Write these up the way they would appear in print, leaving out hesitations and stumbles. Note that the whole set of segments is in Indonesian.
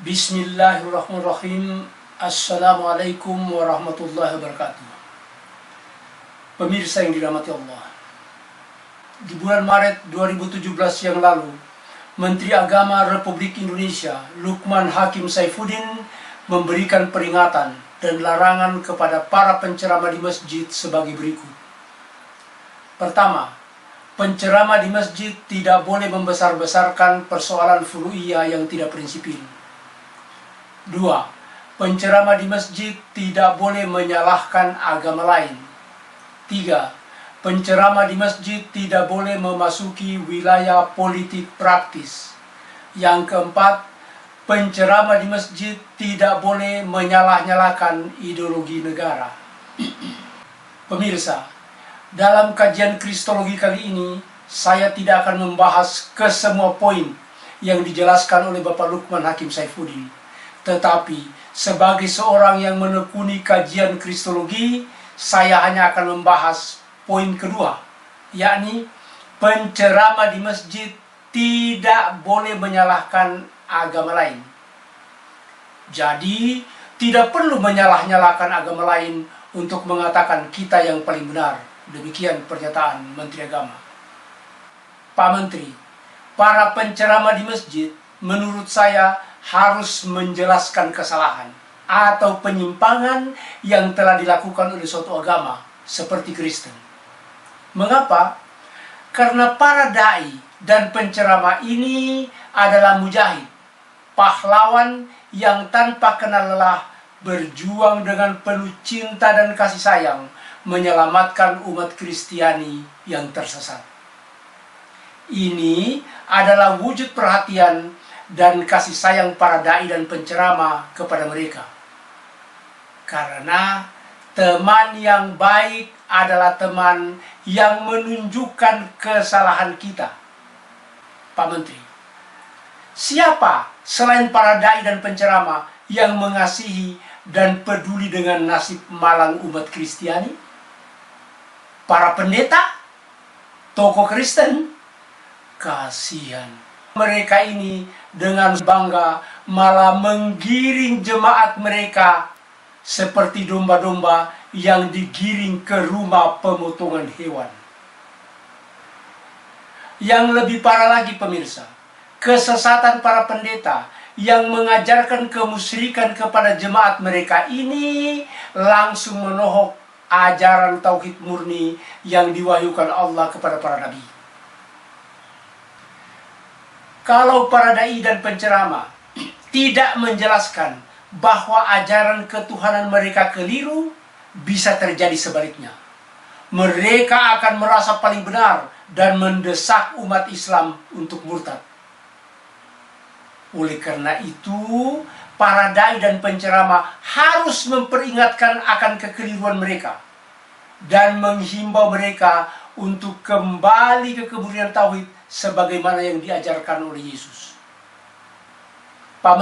Bismillahirrahmanirrahim. Assalamualaikum warahmatullahi wabarakatuh. Pemirsa yang dirahmati Allah, di bulan Maret 2017 yang lalu, Menteri Agama Republik Indonesia Lukman Hakim Saifuddin memberikan peringatan dan larangan kepada para penceramah di masjid sebagai berikut. Pertama, penceramah di masjid tidak boleh membesar-besarkan persoalan furu'iyah yang tidak prinsipil. 2. Penceramah di masjid tidak boleh menyalahkan agama lain. 3. Penceramah di masjid tidak boleh memasuki wilayah politik praktis. Yang keempat, penceramah di masjid tidak boleh menyalah-nyalahkan ideologi negara. Pemirsa, dalam kajian Kristologi kali ini, saya tidak akan membahas ke semua poin yang dijelaskan oleh Bapak Lukman Hakim Saifuddin. Tetapi, sebagai seorang yang menekuni kajian Kristologi, saya hanya akan membahas poin kedua, yakni penceramah di masjid tidak boleh menyalahkan agama lain. Jadi, tidak perlu menyalah-nyalahkan agama lain untuk mengatakan kita yang paling benar. Demikian pernyataan Menteri Agama. Pak Menteri, para penceramah di masjid menurut saya harus menjelaskan kesalahan atau penyimpangan yang telah dilakukan oleh suatu agama seperti Kristen. Mengapa? Karena para dai dan penceramah ini adalah mujahid, pahlawan yang tanpa kenal lelah berjuang dengan penuh cinta dan kasih sayang menyelamatkan umat Kristiani yang tersesat. Ini adalah wujud perhatian dan kasih sayang para dai dan penceramah kepada mereka. Karena teman yang baik adalah teman yang menunjukkan kesalahan kita. Pak Menteri, siapa selain para dai dan penceramah yang mengasihi dan peduli dengan nasib malang umat Kristiani? Para pendeta? Tokoh Kristen? Kasihan. Mereka ini dengan bangga malah menggiring jemaat mereka seperti domba-domba yang digiring ke rumah pemotongan hewan. Yang lebih parah lagi pemirsa, kesesatan para pendeta yang mengajarkan kemusyrikan kepada jemaat mereka ini langsung menohok ajaran tauhid murni yang diwahyukan Allah kepada para nabi. Kalau para dai dan penceramah tidak menjelaskan bahwa ajaran ketuhanan mereka keliru, bisa terjadi sebaliknya. Mereka akan merasa paling benar dan mendesak umat Islam untuk murtad. Oleh karena itu, para dai dan penceramah harus memperingatkan akan kekeliruan mereka dan menghimbau mereka untuk kembali ke kemurnian tauhid sebagaimana yang diajarkan oleh Yesus. Pak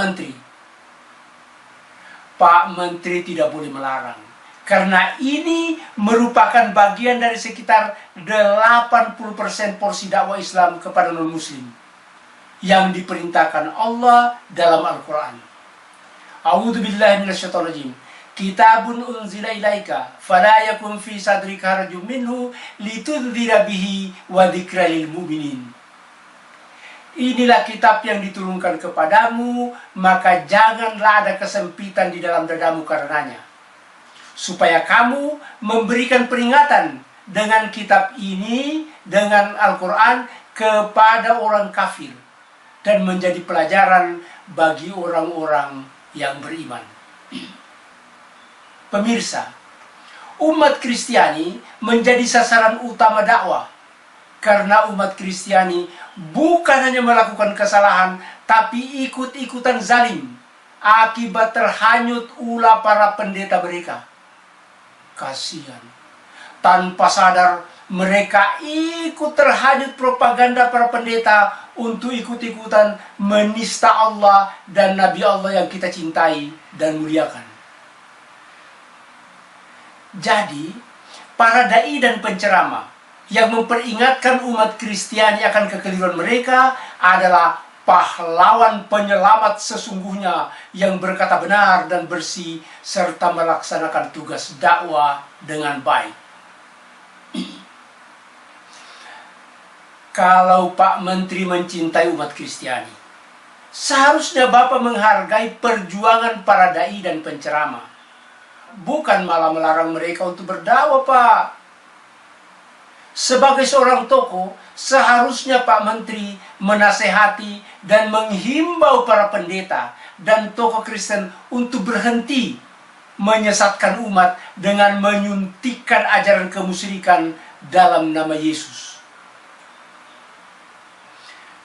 Menteri tidak boleh melarang, karena ini merupakan bagian dari sekitar 80% porsi dakwah Islam kepada non-muslim yang diperintahkan Allah dalam Al-Quran. A'udzubillahi minasyaitonirrajim. Kitabun unzila ilaika fala yakun fi sadrika harajun minhu litunzira bihi wa dzikra lil mu'minin. Inilah kitab yang diturunkan kepadamu, maka janganlah ada kesempitan di dalam dadamu karenanya, supaya kamu memberikan peringatan dengan kitab ini, dengan Al-Quran kepada orang kafir dan menjadi pelajaran bagi orang-orang yang beriman. Pemirsa, umat Kristiani menjadi sasaran utama dakwah karena umat Kristiani bukan hanya melakukan kesalahan, tapi ikut-ikutan zalim akibat terhanyut ulah para pendeta mereka. Kasihan. Tanpa sadar, mereka ikut terhanyut propaganda para pendeta untuk ikut-ikutan menista Allah dan Nabi Allah yang kita cintai dan muliakan. Jadi, para dai dan penceramah yang memperingatkan umat Kristiani akan kekeliruan mereka adalah pahlawan penyelamat sesungguhnya yang berkata benar dan bersih serta melaksanakan tugas dakwah dengan baik. Kalau Pak Menteri mencintai umat Kristiani, seharusnya Bapak menghargai perjuangan para dai dan penceramah, bukan malah melarang mereka untuk berdakwah, Pak. Sebagai seorang tokoh, seharusnya Pak Menteri menasehati dan menghimbau para pendeta dan tokoh Kristen untuk berhenti menyesatkan umat dengan menyuntikkan ajaran kemusyrikan dalam nama Yesus.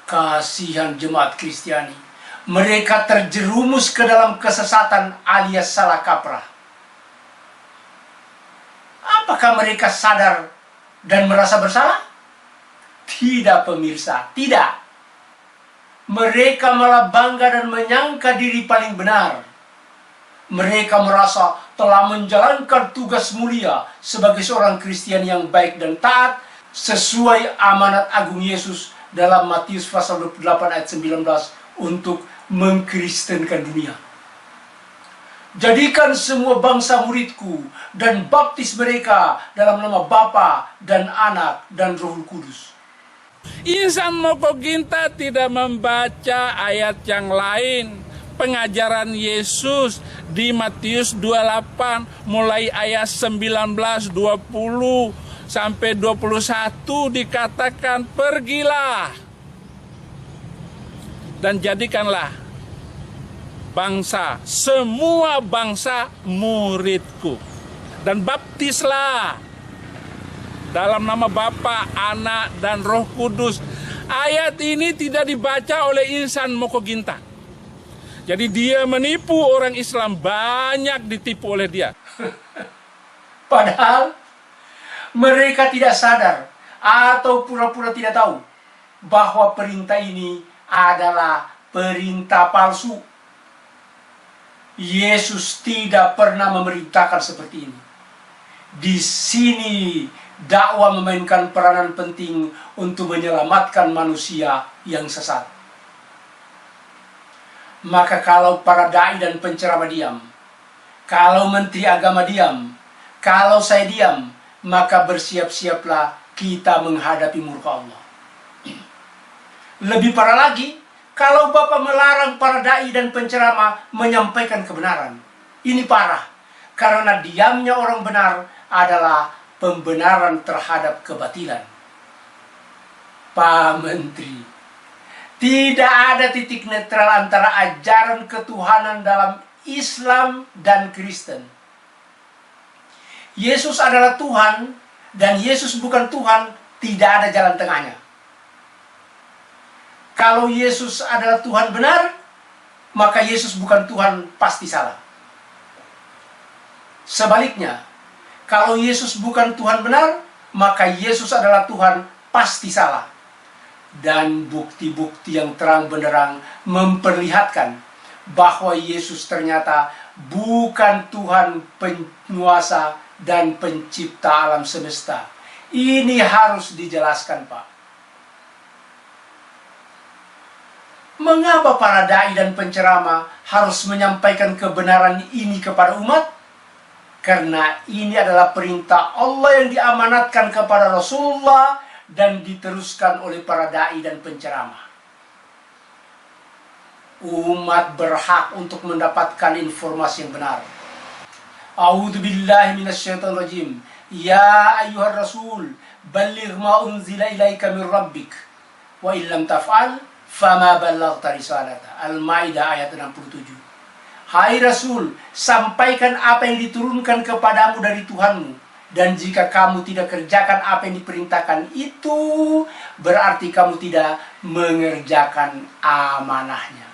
Kasihan jemaat Kristiani, mereka terjerumus ke dalam kesesatan alias salah kaprah. Apakah mereka sadar dan merasa bersalah? Tidak, pemirsa, tidak. Mereka malah bangga dan menyangka diri paling benar. Mereka merasa telah menjalankan tugas mulia sebagai seorang Kristen yang baik dan taat sesuai amanat agung Yesus dalam Matius pasal 28 ayat 19 untuk mengkristenkan dunia. Jadikan semua bangsa muridku dan baptis mereka dalam nama Bapa dan Anak dan Roh Kudus. Insan Moko Ginta tidak membaca ayat yang lain. Pengajaran Yesus di Matius 28 mulai ayat 19, 20 sampai 21 dikatakan, pergilah dan jadikanlah bangsa, semua bangsa muridku, dan baptislah dalam nama Bapa, Anak, dan Roh Kudus. Ayat ini tidak dibaca oleh Insan Moko Ginta. Jadi dia menipu orang Islam, banyak ditipu oleh dia. Padahal mereka tidak sadar atau pura-pura tidak tahu bahwa perintah ini adalah perintah palsu. Yesus tidak pernah memerintahkan seperti ini. Di sini dakwah memainkan peranan penting untuk menyelamatkan manusia yang sesat. Maka kalau para dai dan penceramah diam, kalau menteri agama diam, kalau saya diam, maka bersiap-siaplah kita menghadapi murka Allah. Lebih parah lagi, kalau Bapak melarang para dai dan penceramah menyampaikan kebenaran. Ini parah, karena diamnya orang benar adalah pembenaran terhadap kebatilan. Pak Menteri, tidak ada titik netral antara ajaran ketuhanan dalam Islam dan Kristen. Yesus adalah Tuhan dan Yesus bukan Tuhan, tidak ada jalan tengahnya. Kalau Yesus adalah Tuhan benar, maka Yesus bukan Tuhan pasti salah. Sebaliknya, kalau Yesus bukan Tuhan benar, maka Yesus adalah Tuhan pasti salah. Dan bukti-bukti yang terang benderang memperlihatkan bahwa Yesus ternyata bukan Tuhan penguasa dan pencipta alam semesta. Ini harus dijelaskan, Pak. Mengapa para dai dan penceramah harus menyampaikan kebenaran ini kepada umat? Karena ini adalah perintah Allah yang diamanatkan kepada Rasulullah dan diteruskan oleh para dai dan penceramah. Umat berhak untuk mendapatkan informasi yang benar. A'udzubillahi minasyaitonirrajim. Ya ayyuhar rasul, balligh ma unzila ilaika min rabbik. Wa illam taf'al fama ballaghta risalata. Al-Maidah ayat 67. Hai Rasul, sampaikan apa yang diturunkan kepadamu dari Tuhanmu. Dan jika kamu tidak kerjakan apa yang diperintahkan itu, berarti kamu tidak mengerjakan amanahnya.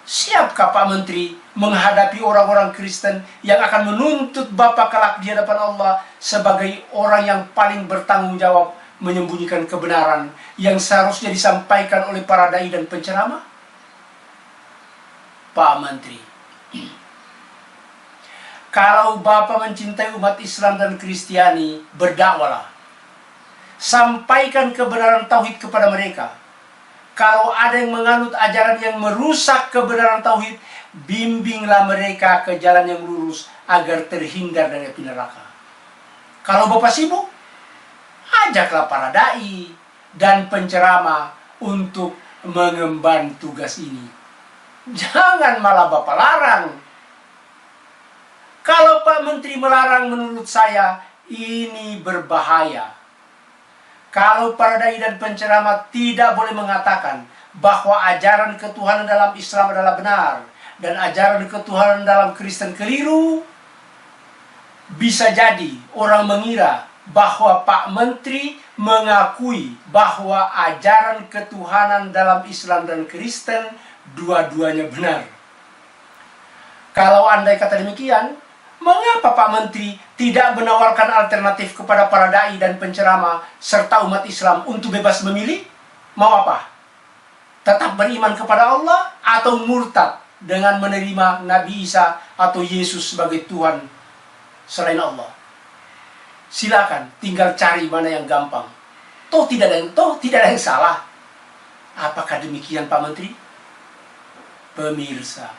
Siapkah Pak Menteri menghadapi orang-orang Kristen yang akan menuntut Bapak kelak di hadapan Allah sebagai orang yang paling bertanggung jawab menyembunyikan kebenaran yang seharusnya disampaikan oleh para dai dan penceramah? Pak Menteri, kalau Bapak mencintai umat Islam dan Kristiani, berdakwalah. Sampaikan kebenaran tauhid kepada mereka. kalau ada yang menganut ajaran yang merusak kebenaran tauhid, bimbinglah mereka ke jalan yang lurus agar terhindar dari api neraka. Kalau Bapak sibuk, ajaklah para dai dan penceramah untuk mengemban tugas ini. Jangan malah Bapak larang. Kalau Pak Menteri melarang, menurut saya ini berbahaya. Kalau para dai dan penceramah tidak boleh mengatakan bahwa ajaran ketuhanan dalam Islam adalah benar dan ajaran ketuhanan dalam Kristen keliru, bisa jadi orang mengira bahwa Pak Menteri mengakui bahwa ajaran ketuhanan dalam Islam dan Kristen dua-duanya benar. Kalau andai kata demikian, mengapa Pak Menteri tidak menawarkan alternatif kepada para dai dan penceramah serta umat Islam untuk bebas memilih? Mau apa? Tetap beriman kepada Allah atau murtad dengan menerima Nabi Isa atau Yesus sebagai Tuhan selain Allah? Silakan, tinggal cari mana yang gampang. Toh tidak ada yang salah. Apakah demikian Pak Menteri? Pemirsa,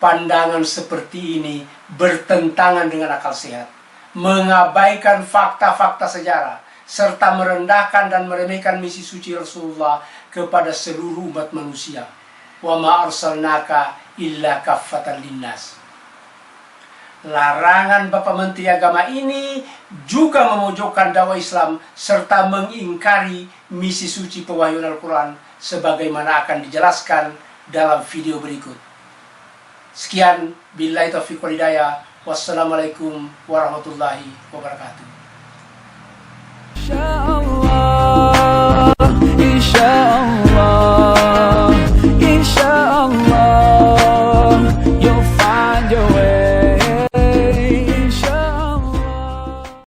pandangan seperti ini bertentangan dengan akal sehat, mengabaikan fakta-fakta sejarah, serta merendahkan dan meremehkan misi suci Rasulullah kepada seluruh umat manusia. Wa ma arsalnaka illa kaffatan linnas. Larangan Bapak Menteri Agama ini juga memojokkan dakwah Islam serta mengingkari misi suci pewahyuan Al-Quran sebagaimana akan dijelaskan dalam video berikut. Sekian, billahi taufiq wal hidayah. Wassalamualaikum warahmatullahi wabarakatuh.